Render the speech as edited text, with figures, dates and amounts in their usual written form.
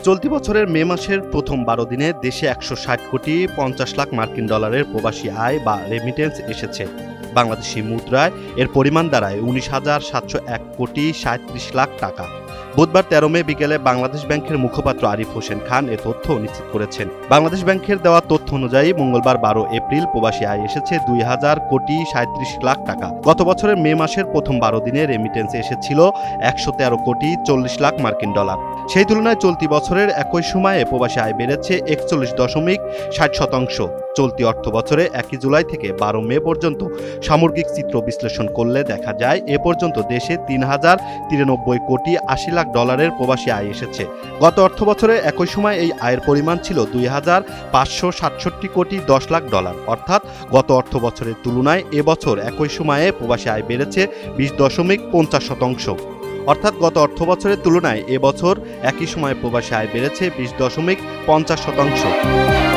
চলতি বছরের মে মাসের প্রথম 12 দিনে দেশে 160 কোটি 50 লাখ মার্কিন ডলারের প্রবাসী আয় বা রেমিটেন্স এসেছে। বাংলাদেশি মুদ্রায় এর পরিমাণ দাঁড়ায় 19,701 কোটি 37 লাখ টাকা। বুধবার 13 মে বিকেলে বাংলাদেশ ব্যাংকের মুখপাত্র আরিফ হোসেন খান এ তথ্য নিশ্চিত করেছেন। বাংলাদেশ ব্যাংকের দেওয়া তথ্য অনুযায়ী মঙ্গলবার 12 এপ্রিল প্রবাসী আয় এসেছে 2,000 কোটি 37 লাখ টাকা। গত বছরের মে মাসের প্রথম 12 দিনে রেমিটেন্স এসেছিল 113 কোটি 40 লাখ মার্কিন ডলার। সেই তুলনায় চলতি বছরের একই সময়ে প্রবাসী আয় বেড়েছে 41.60%। চলতি অর্থ বছরে 1 জুলাই থেকে 12 মে পর্যন্ত সামগ্রিক চিত্র বিশ্লেষণ করলে দেখা যায় এ পর্যন্ত দেশে 3,093 কোটি 80 লাখ ডলারের প্রবাসী আয় এসেছে। গত অর্থ বছরে একই সময় এই আয়ের পরিমাণ ছিল 2,567 কোটি 10 লাখ ডলার। অর্থাৎ গত অর্থ বছরের তুলনায় এবছর একই সময়ে প্রবাসী আয় বেড়েছে 20.50%। অর্থাৎ গত অর্থ বছরের তুলনায় এবছর একই সময়ে প্রবাসী আয় বেড়েছে 20.50%।